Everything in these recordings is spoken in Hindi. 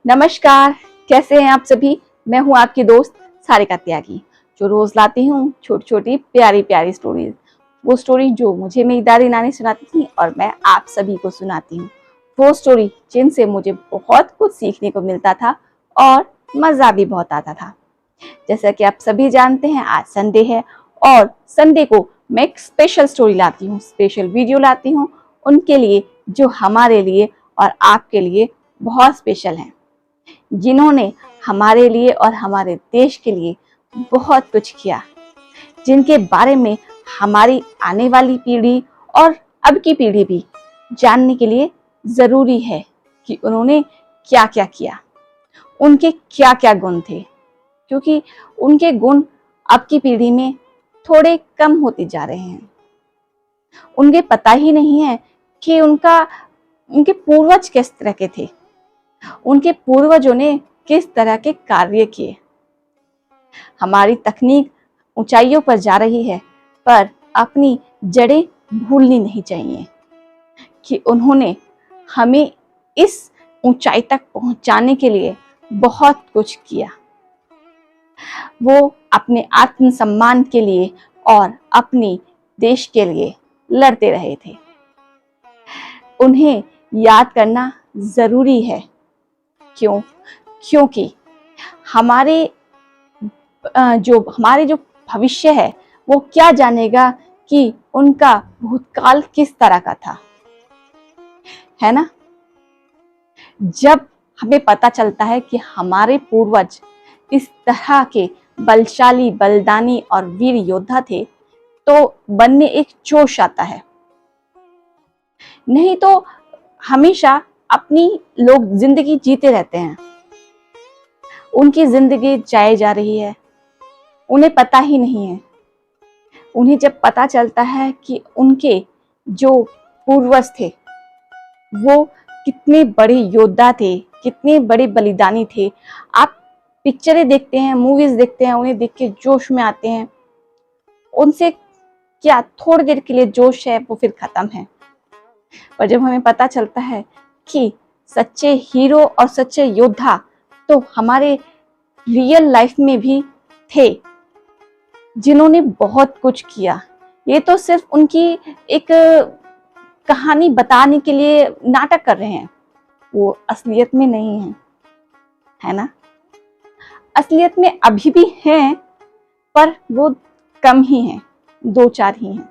नमस्कार, कैसे हैं आप सभी। मैं हूं आपकी दोस्त सारिका त्यागी, जो रोज लाती हूं छोटी छोटी प्यारी प्यारी स्टोरीज। वो स्टोरी जो मुझे मेरी दादी नानी सुनाती थी और मैं आप सभी को सुनाती हूँ। वो स्टोरी जिनसे मुझे बहुत कुछ सीखने को मिलता था और मजा भी बहुत आता था। जैसा कि आप सभी जानते हैं, आज संडे है और संडे को मैं एक स्पेशल स्टोरी लाती हूँ, स्पेशल वीडियो लाती हूँ उनके लिए जो हमारे लिए और आपके लिए बहुत स्पेशल हैं, जिन्होंने हमारे लिए और हमारे देश के लिए बहुत कुछ किया, जिनके बारे में हमारी आने वाली पीढ़ी और अब की पीढ़ी भी जानने के लिए जरूरी है कि उन्होंने क्या क्या किया, उनके क्या क्या गुण थे, क्योंकि उनके गुण अब की पीढ़ी में थोड़े कम होते जा रहे हैं। उनके पता ही नहीं है कि उनके पूर्वज किस तरह के थे, उनके पूर्वजों ने किस तरह के कार्य किए। हमारी तकनीक ऊंचाइयों पर जा रही है, पर अपनी जड़ें भूलनी नहीं चाहिए कि उन्होंने हमें इस ऊंचाई तक पहुंचाने के लिए बहुत कुछ किया। वो अपने आत्मसम्मान के लिए और अपनी देश के लिए लड़ते रहे थे। उन्हें याद करना जरूरी है। क्यों? क्योंकि हमारे जो भविष्य है वो क्या जानेगा कि उनका भूतकाल किस तरह का था, है ना। जब हमें पता चलता है कि हमारे पूर्वज इस तरह के बलशाली, बलिदानी और वीर योद्धा थे, तो मन में एक जोश आता है। नहीं तो हमेशा अपनी लोग जिंदगी जीते रहते हैं, उनकी जिंदगी जाए जा रही है, उन्हें पता ही नहीं है। उन्हें जब पता चलता है कि उनके जो पूर्वज थे वो कितने बड़े योद्धा थे, कितने बड़े बलिदानी थे। आप पिक्चरें देखते हैं, मूवीज देखते हैं, उन्हें देख के जोश में आते हैं। उनसे क्या थोड़ी देर के लिए जोश है, वो फिर खत्म है। पर जब हमें पता चलता है कि सच्चे हीरो और सच्चे योद्धा तो हमारे रियल लाइफ में भी थे, जिन्होंने बहुत कुछ किया। ये तो सिर्फ उनकी एक कहानी बताने के लिए नाटक कर रहे हैं, वो असलियत में नहीं है, है ना। असलियत में अभी भी हैं, पर वो कम ही हैं, 2-4 ही हैं।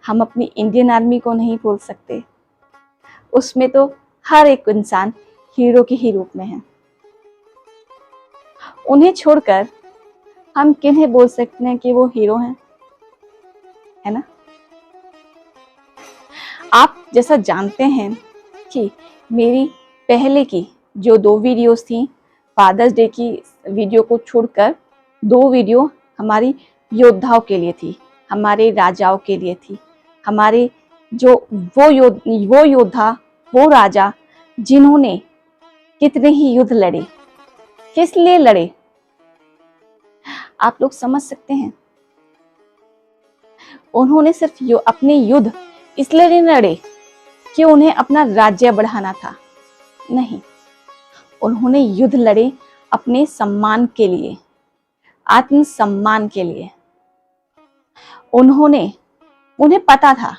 हम अपनी इंडियन आर्मी को नहीं भूल सकते, उसमें तो हर एक इंसान हीरो के ही रूप में है। उन्हें छोड़कर हम किन्हें बोल सकते हैं कि वो हीरो हैं, है ना। आप जैसा जानते हैं कि मेरी पहले की जो 2 वीडियोस थी, फादर्स डे की वीडियो को छोड़कर 2 वीडियो हमारी योद्धाओं के लिए थी, हमारे राजाओं के लिए थी, हमारे जो वो योद्धा, वो राजा जिन्होंने कितने ही युद्ध लड़े, किस लिए लड़े, आप लोग समझ सकते हैं। उन्होंने सिर्फ अपने युद्ध इसलिए नहीं लड़े कि उन्हें अपना राज्य बढ़ाना था, नहीं, उन्होंने युद्ध लड़े अपने सम्मान के लिए, आत्मसम्मान के लिए। उन्हें पता था।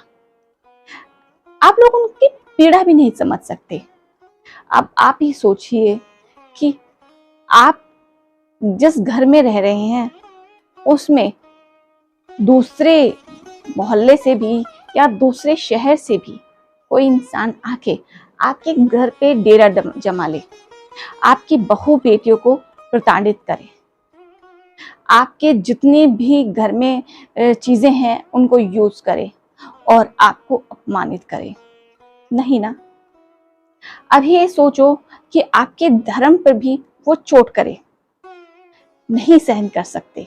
आप लोग उनकी पीड़ा भी नहीं समझ सकते। अब आप ही सोचिए कि आप जिस घर में रह रहे हैं उसमें दूसरे मोहल्ले से भी या दूसरे शहर से भी कोई इंसान आके आपके घर पे डेरा जमा ले, आपकी बहू बेटियों को प्रताड़ित करे, आपके जितने भी घर में चीजें हैं उनको यूज करे और आपको अपमानित करे, नहीं ना। अभी ये सोचो कि आपके धर्म पर भी वो चोट करे, नहीं सहन कर सकते,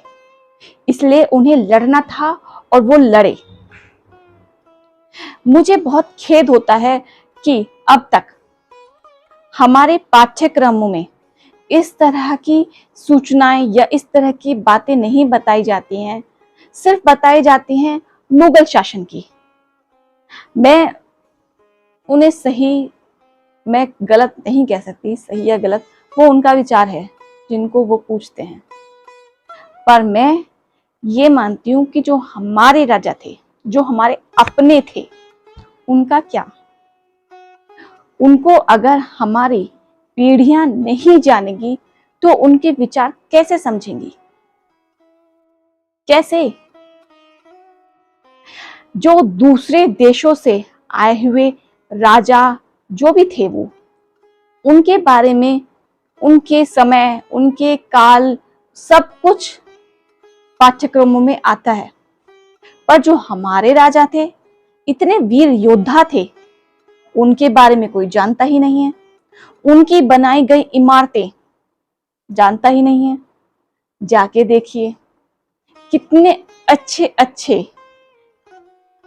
इसलिए उन्हें लड़ना था और वो लड़े। मुझे बहुत खेद होता है कि अब तक हमारे पाठ्यक्रमों में इस तरह की सूचनाएं या इस तरह की बातें नहीं बताई जाती हैं, सिर्फ बताई जाती हैं मुगल शासन की। मैं उन्हें सही मैं गलत नहीं कह सकती, सही या गलत वो उनका विचार है जिनको वो पूछते हैं। पर मैं ये मानती हूँ कि जो हमारे राजा थे, जो हमारे अपने थे, उनका क्या, उनको अगर हमारी पीढ़ियां नहीं जानेगी तो उनके विचार कैसे समझेंगी, कैसे? जो दूसरे देशों से आए हुए राजा जो भी थे, वो उनके बारे में, उनके समय, उनके काल, सब कुछ पाठ्यक्रमों में आता है। पर जो हमारे राजा थे, इतने वीर योद्धा थे, उनके बारे में कोई जानता ही नहीं है। उनकी बनाई गई इमारतें जानता ही नहीं है। जाके देखिए कितने अच्छे अच्छे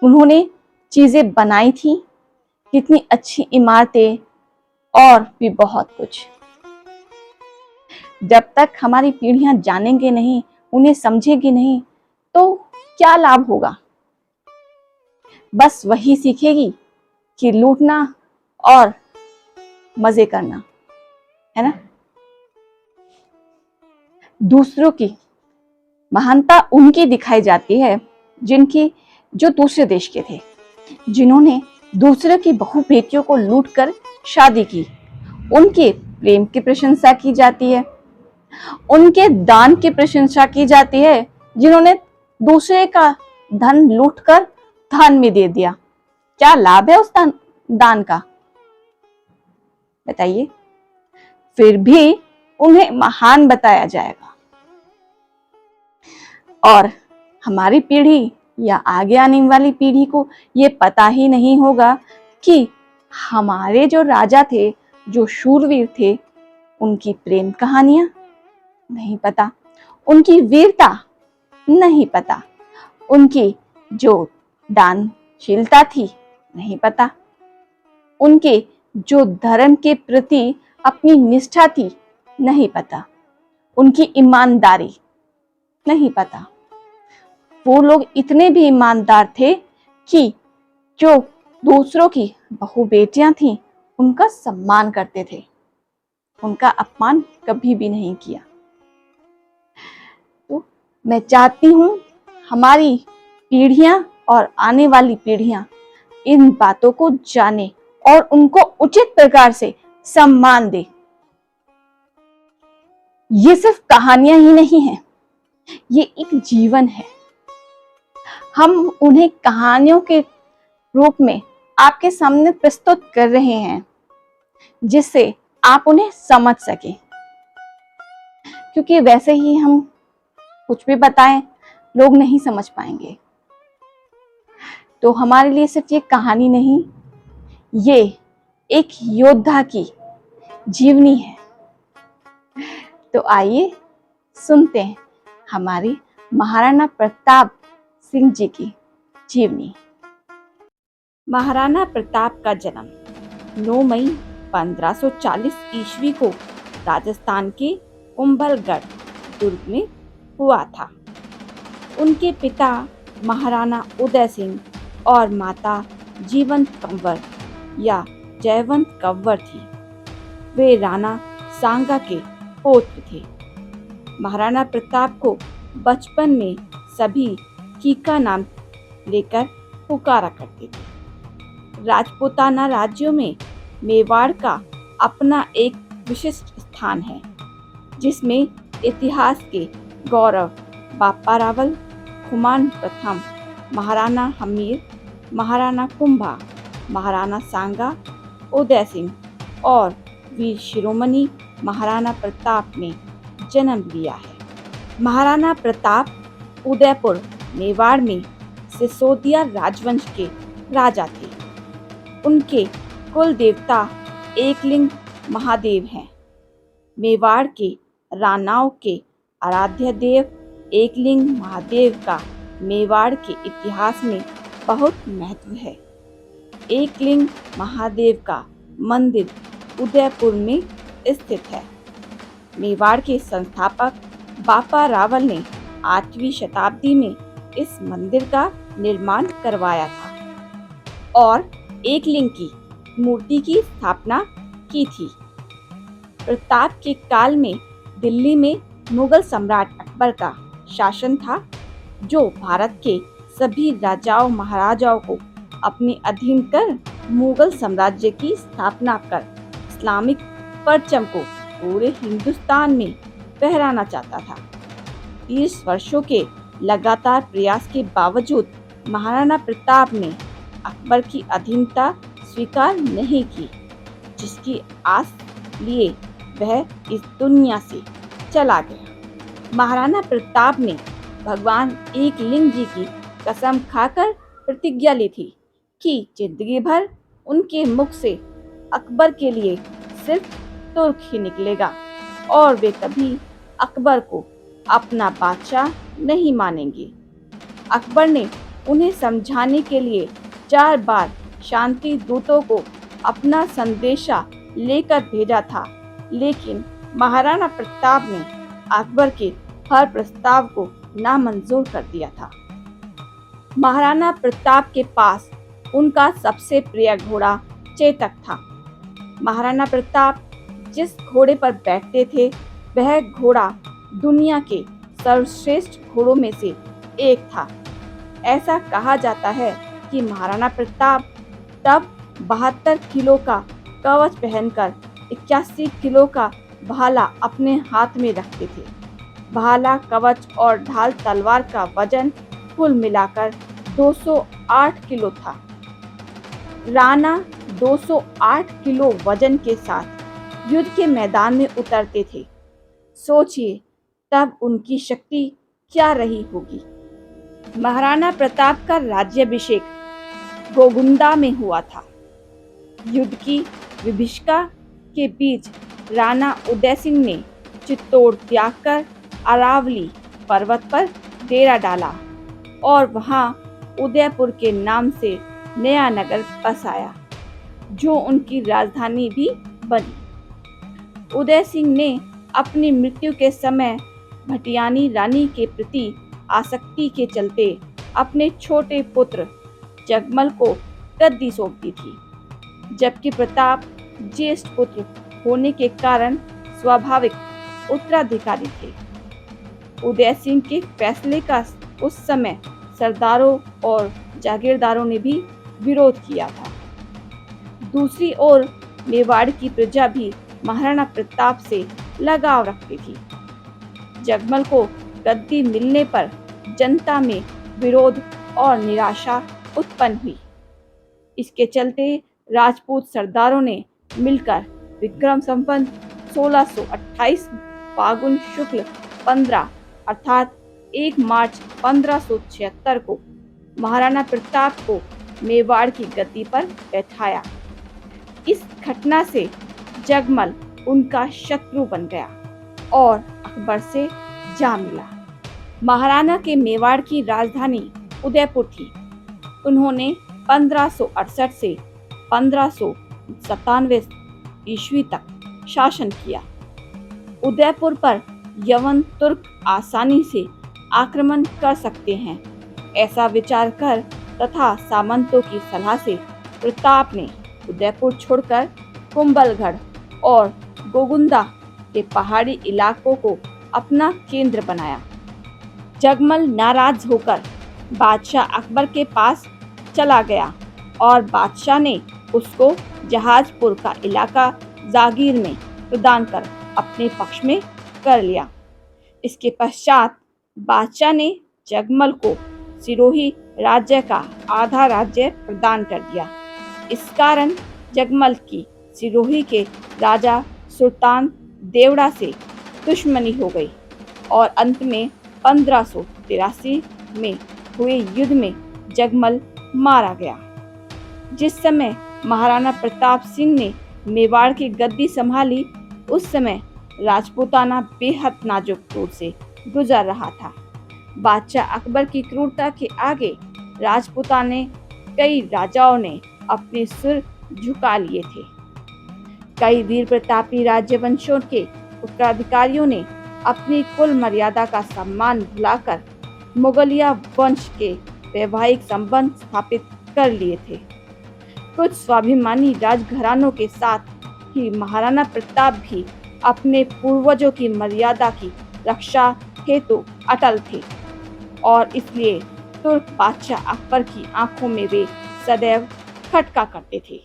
उन्होंने चीजें बनाई थी, कितनी अच्छी इमारतें और भी बहुत कुछ। जब तक हमारी पीढ़ियां जानेंगे नहीं, उन्हें समझेगी नहीं, तो क्या लाभ होगा? बस वही सीखेगी कि लूटना और मजे करना, है ना। दूसरों की महानता उनकी दिखाई जाती है जो दूसरे देश के थे, जिन्होंने दूसरे की बहु बेटियों को लूटकर शादी की। उनके प्रेम की प्रशंसा की जाती है, उनके दान की प्रशंसा की जाती है, जिन्होंने दूसरे का धन लूटकर दान में दे दिया। क्या लाभ है उस दान का, बताइए? फिर भी उन्हें महान बताया जाएगा। और हमारी पीढ़ी या आगे आने वाली पीढ़ी को ये पता ही नहीं होगा कि हमारे जो राजा थे, जो शूरवीर थे, उनकी प्रेम कहानियां नहीं पता, उनकी वीरता नहीं पता, उनकी जो दानशीलता थी नहीं पता, उनके जो धर्म के प्रति अपनी निष्ठा थी नहीं पता, उनकी ईमानदारी नहीं पता। वो लोग इतने भी ईमानदार थे कि जो दूसरों की बहु बेटियां थीं, उनका सम्मान करते थे, उनका अपमान कभी भी नहीं किया। तो मैं चाहती हूं हमारी पीढ़ियां और आने वाली पीढ़ियां इन बातों को जाने और उनको उचित प्रकार से सम्मान दे। ये सिर्फ कहानियां ही नहीं है, ये एक जीवन है। हम उन्हें कहानियों के रूप में आपके सामने प्रस्तुत कर रहे हैं, जिससे आप उन्हें समझ सकें। क्योंकि वैसे ही हम कुछ भी बताएं, लोग नहीं समझ पाएंगे। तो हमारे लिए सिर्फ ये कहानी नहीं, ये एक योद्धा की जीवनी है। तो आइए सुनते हैं हमारी महाराणा प्रताप सिंह जी की जीवनी। महाराणा प्रताप का जन्म 9 मई 1540 ईस्वी को राजस्थान के कुंभलगढ़ दुर्ग में हुआ था। उनके पिता महाराणा उदय सिंह और माता जीवंत कंवर या जयवंत कंवर थी। वे राणा सांगा के पौत्र थे। महाराणा प्रताप को बचपन में सभी कीका नाम लेकर पुकारा करते थे। राजपूताना राज्यों में मेवाड़ का अपना एक विशिष्ट स्थान है, जिसमें इतिहास के गौरव बापा रावल, खुमान प्रथम, महाराणा हमीर, महाराणा कुंभा, महाराणा सांगा, उदय सिंह और वीर शिरोमणि महाराणा प्रताप ने जन्म लिया है। महाराणा प्रताप उदयपुर मेवाड़ में सिसोदिया राजवंश के राजा थे। उनके कुल देवता एकलिंग महादेव हैं। मेवाड़ के राणाओं के आराध्य देव एकलिंग महादेव का मेवाड़ के इतिहास में बहुत महत्व है। एकलिंग महादेव का मंदिर उदयपुर में स्थित है। मेवाड़ के संस्थापक बापा रावल ने 8वीं शताब्दी में इस मंदिर का निर्माण करवाया था और एकलिंग की मूर्ति की स्थापना की थी। प्रताप के काल में दिल्ली में मुगल सम्राट अकबर का शासन था, जो भारत के सभी राजाओं महाराजाओं को अपने अधीन कर मुगल साम्राज्य की स्थापना कर इस्लामिक परचम को पूरे हिंदुस्तान में फहराना चाहता था। 30 वर्षों के लगातार प्रयास के बावजूद महाराणा प्रताप ने अकबर की अधीनता स्वीकार नहीं की, जिसकी आस लिए वह इस दुनिया से चला गया। महाराणा प्रताप ने भगवान एकलिंग जी की कसम खाकर प्रतिज्ञा ली थी कि जिंदगी भर उनके मुख से अकबर के लिए सिर्फ तुर्क ही निकलेगा और वे कभी अकबर को अपना बादशाह नहीं मानेंगे। अकबर ने उन्हें समझाने के लिए 4 बार शांति दूतों को अपना संदेशा लेकर भेजा था, लेकिन महाराणा प्रताप ने अकबर के हर प्रस्ताव को नामंजूर कर दिया था। महाराणा प्रताप के पास उनका सबसे प्रिय घोड़ा चेतक था। महाराणा प्रताप जिस घोड़े पर बैठते थे, वह घोड़ा दुनिया के सर्वश्रेष्ठ घोड़ों में से एक था। ऐसा कहा जाता है कि महाराणा प्रताप तब 72 किलो का कवच पहनकर 81 किलो का भाला अपने हाथ में रखते थे। भाला, कवच और ढाल तलवार का वजन कुल मिलाकर 208 किलो था। राणा 208 किलो वजन के साथ युद्ध के मैदान में उतरते थे। सोचिए तब उनकी शक्ति क्या रही होगी। महाराणा प्रताप का राज्याभिषेक गोगुंदा में हुआ था। युद्ध की विभीषिका के बीच राणा उदय सिंह ने चित्तौड़ त्याग कर अरावली पर्वत पर डेरा डाला और वहां उदयपुर के नाम से नया नगर बसाया, जो उनकी राजधानी भी बनी। उदय सिंह ने अपनी मृत्यु के समय भटियानी रानी के प्रति आसक्ति के चलते अपने छोटे पुत्र जगमल को गद्दी सौंप दी थी, जबकि प्रताप ज्येष्ठ पुत्र होने के कारण स्वाभाविक उत्तराधिकारी थे। उदय सिंह के फैसले का उस समय सरदारों और जागीरदारों ने भी विरोध किया था। दूसरी ओर मेवाड़ की प्रजा भी महाराणा प्रताप से लगाव रखती थी। जगमल को गद्दी मिलने पर जनता में विरोध और निराशा उत्पन्न हुई। इसके चलते राजपूत सरदारों ने मिलकर विक्रम संवत 1628 फागुन शुक्ल 15 अर्थात 1 मार्च 1576 को महाराणा प्रताप को मेवाड़ की गद्दी पर बैठाया। इस घटना से जगमल उनका शत्रु बन गया और अकबर से जा मिला। महाराणा के मेवाड़ की राजधानी उदयपुर थी। उन्होंने 1568 से 1597 ईस्वी तक शासन किया। उदयपुर पर यवन तुर्क आसानी से आक्रमण कर सकते हैं, ऐसा विचार कर तथा सामंतों की सलाह से प्रताप ने उदयपुर छोड़कर कुंभलगढ़ और गोगुंदा के पहाड़ी इलाकों को अपना केंद्र बनाया। जगमल नाराज होकर बादशाह अकबर के पास चला गया और बादशाह ने उसको जहाजपुर का इलाका जागीर में प्रदान कर अपने पक्ष में कर लिया। इसके पश्चात बादशाह ने जगमल को सिरोही राज्य का आधा राज्य प्रदान कर दिया। इस कारण जगमल की सिरोही के राजा सुल्तान देवड़ा से दुश्मनी हो गई और अंत में 1583 में हुए युद्ध में जगमल मारा गया। जिस समय महाराणा प्रताप सिंह ने मेवाड़ की गद्दी संभाली, उस समय राजपूताना बेहद नाजुक दौर से गुजर रहा था। बादशाह अकबर की क्रूरता के आगे राजपूताने कई राजाओं ने अपने सिर झुका लिए थे। कई वीर प्रतापी राजवंशों के उत्तराधिकारियों ने अपनी कुल मर्यादा का सम्मान भुलाकर मुगलिया वंश के वैवाहिक संबंध स्थापित कर लिए थे। कुछ स्वाभिमानी राजघरानों के साथ ही महाराणा प्रताप भी अपने पूर्वजों की मर्यादा की रक्षा हेतु अटल थे और इसलिए तुर्क बादशाह अकबर की आंखों में वे सदैव खटका करते थे।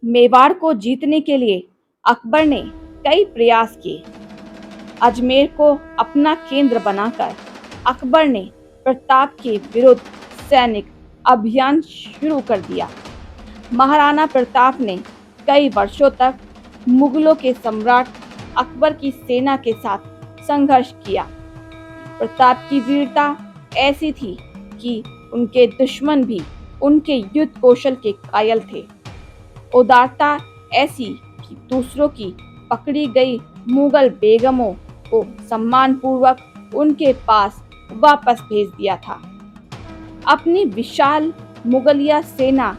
मेवाड़ को जीतने के लिए अकबर ने कई प्रयास किए। अजमेर को अपना केंद्र बनाकर अकबर ने प्रताप के विरुद्ध सैनिक अभियान शुरू कर दिया। महाराणा प्रताप ने कई वर्षों तक मुगलों के सम्राट अकबर की सेना के साथ संघर्ष किया। प्रताप की वीरता ऐसी थी कि उनके दुश्मन भी उनके युद्ध कौशल के कायल थे। उदारता ऐसी कि दूसरों की पकड़ी गई मुगल बेगमों को सम्मानपूर्वक उनके पास वापस भेज दिया था। अपनी विशाल मुगलिया सेना,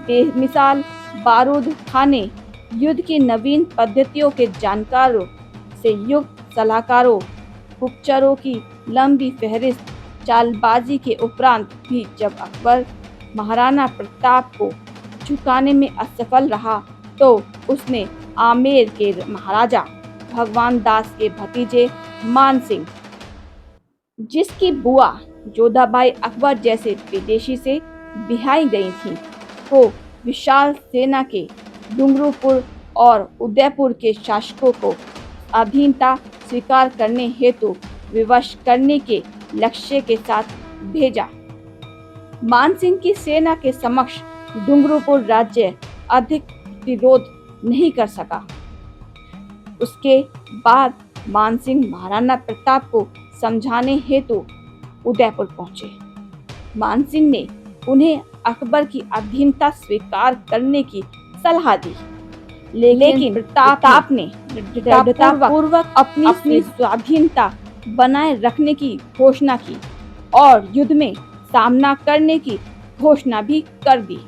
बेमिसाल बारूद खाने, युद्ध की नवीन पद्धतियों के जानकारों से युक्त सलाहकारों, गुप्तचरों की लंबी फहरिस्त, चालबाजी के उपरांत भी जब अकबर महाराणा प्रताप को झुकाने में असफल रहा तो उसने आमेर के महाराजा भगवान दास के भतीजे मान सिंह, जिसकी बुआ जोधाबाई अकबर जैसे विदेशी से बिहाई गई थी, को विशाल सेना के डुंगरूपुर और उदयपुर के शासकों को अधीनता स्वीकार करने हेतु विवश करने के लक्ष्य के साथ भेजा। मानसिंह की सेना के समक्ष डुंगरूपुर राज्य अधिक विरोध नहीं कर सका। उसके बाद मानसिंह महाराणा प्रताप को समझाने हेतु उदयपुर पहुंचे। मानसिंह ने उन्हें अकबर की अधीनता स्वीकार करने की सलाह दी, लेकिन प्रताप ने दृढ़तापूर्वक अपनी स्वाधीनता बनाए रखने की घोषणा की और युद्ध में सामना करने की घोषणा भी कर दी।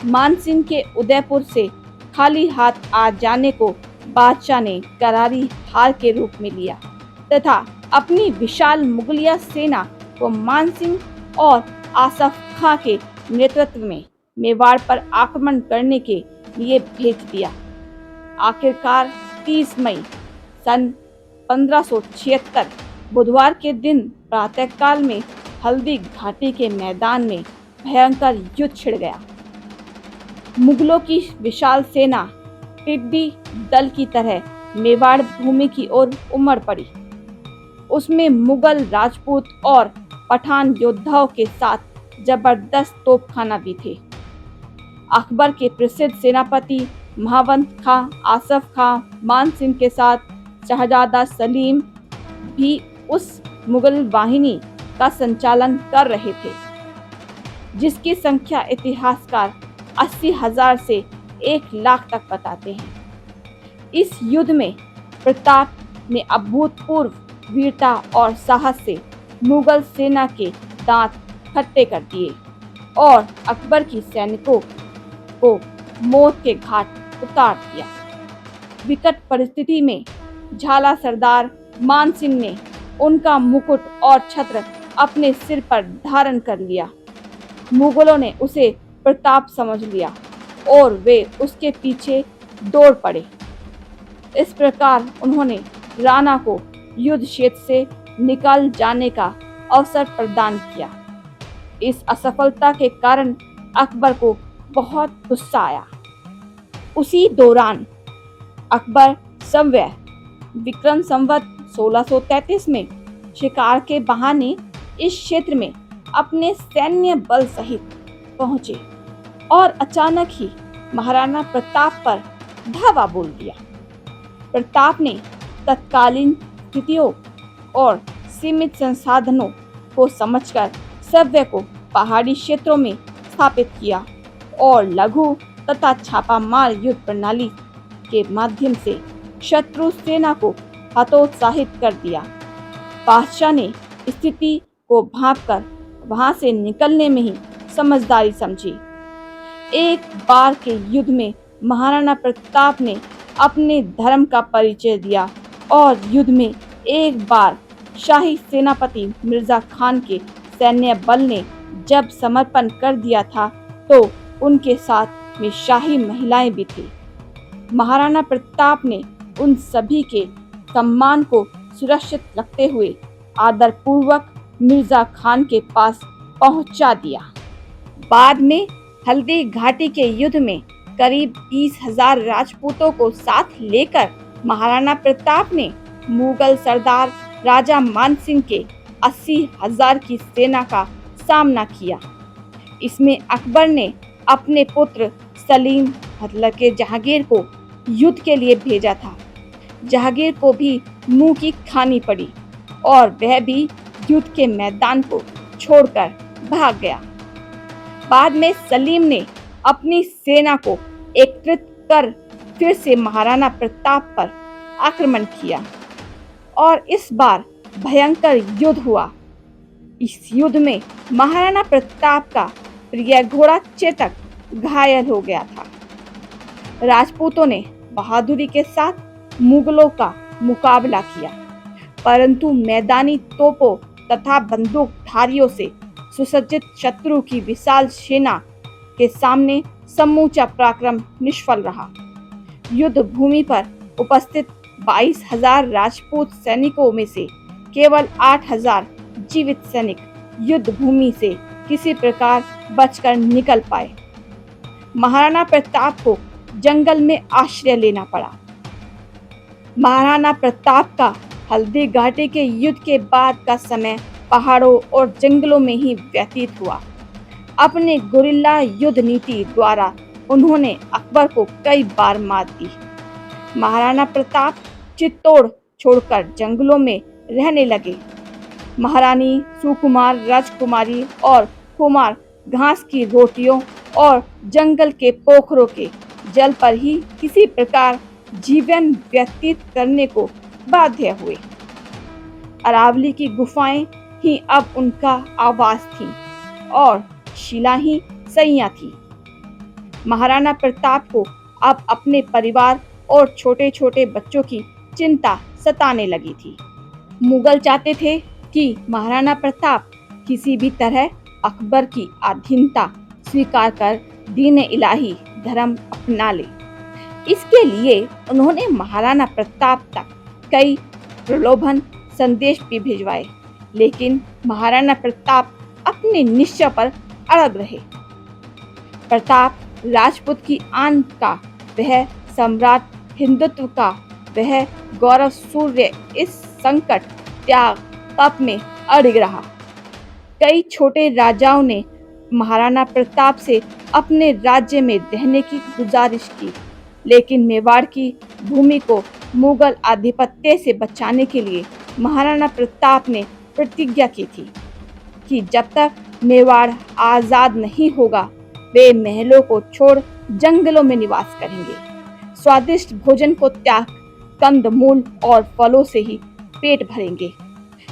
मानसिंह के उदयपुर से खाली हाथ आ जाने को बादशाह ने करारी हार के रूप में लिया तथा अपनी विशाल मुगलिया सेना को मानसिंह और आसफ खां के नेतृत्व में मेवाड़ पर आक्रमण करने के लिए भेज दिया। आखिरकार 30 मई सन 1576 बुधवार के दिन प्रातःकाल में हल्दी घाटी के मैदान में भयंकर युद्ध छिड़ गया। मुगलों की विशाल सेना टिड्डी दल की तरह मेवाड़ भूमि की ओर उमड़ पड़ी। उसमें मुगल, राजपूत और पठान योद्धाओं के साथ जबरदस्त तोपखाना भी थे। अकबर के प्रसिद्ध सेनापति महावंत खां, आसफ खां, मानसिंह के साथ शहजादा सलीम भी उस मुगल वाहिनी का संचालन कर रहे थे, जिसकी संख्या इतिहासकार 80,000 से 1 लाख तक बताते हैं। इस युद्ध में प्रताप ने अभूतपूर्व वीरता और साहस से मुगल सेना के दांत खट्टे कर दिए और अकबर की सैनिकों को मौत के घाट उतार दिया। विकट परिस्थिति में झाला सरदार मानसिंह ने उनका मुकुट और छत्र अपने सिर पर धारण कर लिया। मुगलों ने उसे प्रताप समझ लिया और वे उसके पीछे दौड़ पड़े। इस प्रकार उन्होंने राणा को युद्ध क्षेत्र से निकल जाने का अवसर प्रदान किया। इस असफलता के कारण अकबर को बहुत गुस्सा आया। उसी दौरान अकबर संवत विक्रम संवत 1633 में शिकार के बहाने इस क्षेत्र में अपने सैन्य बल सहित पहुंचे और अचानक ही महाराणा प्रताप पर धावा बोल दिया। प्रताप ने तत्कालीन स्थितियों और सीमित संसाधनों को समझकर सभ्य को पहाड़ी क्षेत्रों में स्थापित किया और लघु तथा छापामार युद्ध प्रणाली के माध्यम से शत्रु सेना को हतोत्साहित कर दिया। बादशाह ने स्थिति को भांपकर वहां से निकलने में ही समझदारी समझी। एक बार के युद्ध में महाराणा प्रताप ने अपने धर्म का परिचय दिया और युद्ध में एक बार शाही सेनापति मिर्जा खान के सैन्य बल ने जब समर्पण कर दिया था तो उनके साथ में शाही महिलाएं भी थी। महाराणा प्रताप ने उन सभी के सम्मान को सुरक्षित रखते हुए आदरपूर्वक मिर्जा खान के पास पहुंचा दिया। बाद में हल्दी घाटी के युद्ध में करीब 20,000 राजपूतों को साथ लेकर महाराणा प्रताप ने मुगल सरदार राजा मानसिंह के 80,000 की सेना का सामना किया। इसमें अकबर ने अपने पुत्र सलीम मतलब के जहांगीर को युद्ध के लिए भेजा था। जहांगीर को भी मुंह की खानी पड़ी और वह भी युद्ध के मैदान को छोड़कर भाग गया। बाद में सलीम ने अपनी सेना को एकत्रित कर फिर से महाराणा प्रताप पर आक्रमण किया और इस बार भयंकर युद्ध हुआ। इस युद्ध में महाराणा प्रताप का प्रिय घोड़ा चेतक घायल हो गया था। राजपूतों ने बहादुरी के साथ मुगलों का मुकाबला किया, परंतु मैदानी तोपों तथा बंदूकधारियों से सुसज्जित शत्रु की विशाल सेना के सामने समूचा पराक्रम निष्फल रहा। युद्ध भूमि पर उपस्थित 22,000 राजपूत सैनिकों में से केवल 8,000 जीवित सैनिक युद्ध भूमि से किसी प्रकार बचकर निकल पाए। महाराणा प्रताप को जंगल में आश्रय लेना पड़ा। महाराणा प्रताप का हल्दी घाटी के युद्ध के बाद का समय पहाड़ों और जंगलों में ही व्यतीत हुआ। अपने गुरिल्ला युद्ध नीति द्वारा उन्होंने अकबर को कई बार मात दी। महाराणा प्रताप चित्तौड़ छोड़कर जंगलों में रहने लगे। महारानी सुकुमार, राजकुमारी और कुमार घास की रोटियों और जंगल के पोखरों के जल पर ही किसी प्रकार जीवन व्यतीत करने को बाध्य हुए। अरावली की गुफाएं ही अब उनका आवास थी और शिला ही सैया थी। महाराणा प्रताप को अब अपने परिवार और छोटे छोटे बच्चों की चिंता सताने लगी थी। मुगल चाहते थे कि महाराणा प्रताप किसी भी तरह अकबर की अधीनता स्वीकार कर दीन इलाही धर्म अपना ले। इसके लिए उन्होंने महाराणा प्रताप तक कई प्रलोभन संदेश भी भिजवाए, लेकिन महाराणा प्रताप अपने निश्चय पर अड़ग रहे। प्रताप राजपूत की आन का वह सम्राट, हिंदुत्व का वह गौरव सूर्य इस संकट त्याग तप में अड़िग रहा। कई छोटे राजाओं ने महाराणा प्रताप से अपने राज्य में रहने की गुजारिश की, लेकिन मेवाड़ की भूमि को मुगल आधिपत्य से बचाने के लिए महाराणा प्रताप ने प्रतिज्ञा की थी कि जब तक मेवाड़ आजाद नहीं होगा वे महलों को छोड़ जंगलों में निवास करेंगे। स्वादिष्ट भोजन को त्याग कंदमूल और फलों से ही पेट भरेंगे,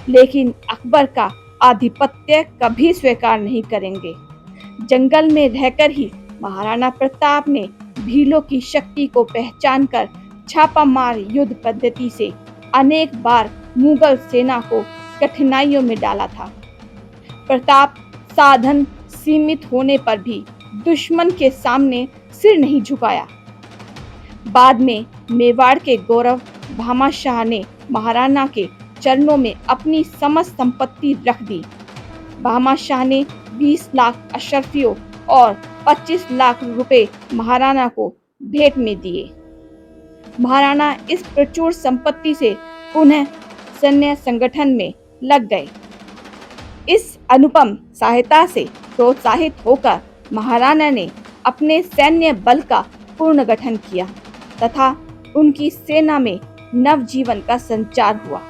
लेकिन अकबर का आधिपत्य कभी स्वीकार नहीं करेंगे। जंगल में रहकर ही महाराणा प्रताप ने भीलों की शक्ति को पहचान कर छापामार युद्ध पद्धति से अनेक बार मुगल सेना को कठिनाइयों में डाला था। प्रताप साधन सीमित होने पर भी दुश्मन के सामने सिर नहीं झुकाया। बाद में मेवाड़ के गौरव भामाशाह ने महाराणा के चरणों में अपनी समस्त संपत्ति रख दी। भामाशाह ने 20 लाख अशरफियों और 25 लाख रुपए महाराणा को भेंट में दिए। महाराणा इस प्रचुर संपत्ति से पुनः सैन्य संगठन में लग गए। इस अनुपम सहायता से प्रोत्साहित होकर महाराणा ने अपने सैन्य बल का पुनर्गठन किया तथा उनकी सेना में नवजीवन का संचार हुआ।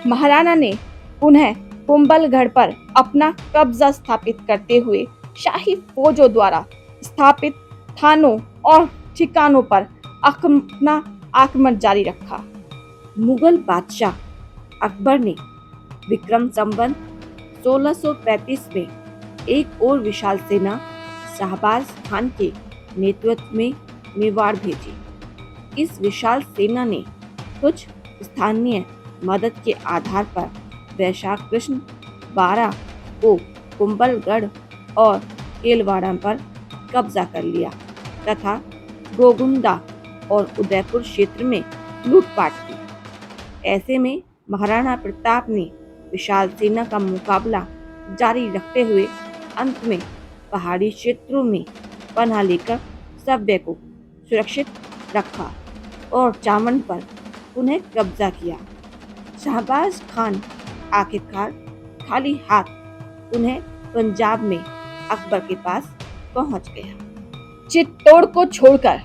महाराणा ने पुनः कुंभलगढ़ पर अपना कब्जा स्थापित करते हुए शाही फौजों द्वारा स्थापित थानों और ठिकानों पर अपना आक्रमण जारी रखा। मुगल बादशाह अकबर ने विक्रम संवत 1635 में एक और विशाल सेना शाहबाज खान के नेतृत्व में मेवाड़ भेजी। इस विशाल सेना ने कुछ स्थानीय मदद के आधार पर वैशाख कृष्ण 12 को कुंभलगढ़ और केलवाड़ा पर कब्जा कर लिया तथा गोगुंडा और उदयपुर क्षेत्र में लूटपाट की। ऐसे में महाराणा प्रताप ने विशाल सेना का मुकाबला जारी रखते हुए अंत में पहाड़ी क्षेत्रों में पनाह लेकर सभ्य को सुरक्षित रखा और चावंड पर पुनः कब्जा किया। शहबाज खान आखिरकार खाली हाथ पुनः पंजाब में अकबर के पास पहुंच गया। चित्तौड़ को छोड़कर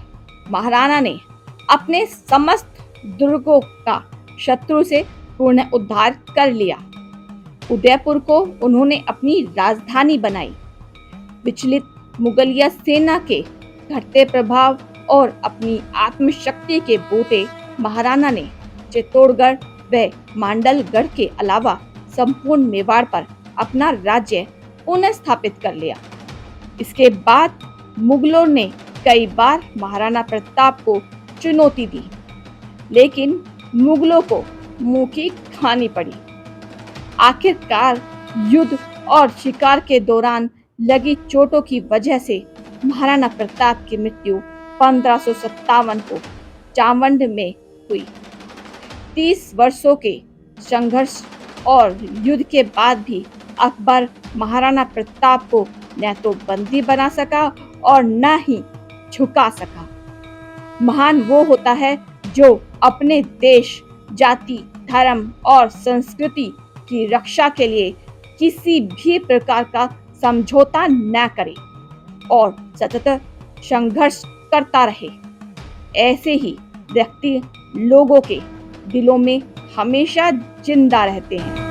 महाराणा ने अपने समस्त दुर्गों का शत्रु से पूर्ण उद्धार कर लिया। उदयपुर को उन्होंने अपनी राजधानी बनाई। विचलित मुगलिया सेना के घटते प्रभाव और अपनी आत्मशक्ति के बोते महाराणा ने चित्तौड़गढ़ व मांडलगढ़ के अलावा संपूर्ण मेवाड़ पर अपना राज्य पुनः स्थापित कर लिया। इसके बाद मुगलों ने कई बार महाराणा प्रताप को चुनौती दी, लेकिन मुगलों को मुंह की खानी पड़ी। आखिरकार युद्ध और शिकार के दौरान लगी चोटों की वजह से महाराणा प्रताप की मृत्यु 1557 को चावंड में हुई। 30 वर्षों के संघर्ष और युद्ध के बाद भी अकबर महाराणा प्रताप को न तो बंदी बना सका और न ही झुका सका। महान वो होता है जो अपने देश, जाति, धर्म और संस्कृति की रक्षा के लिए किसी भी प्रकार का समझौता न करे और सतत संघर्ष करता रहे। ऐसे ही व्यक्ति लोगों के दिलों में हमेशा जिंदा रहते हैं।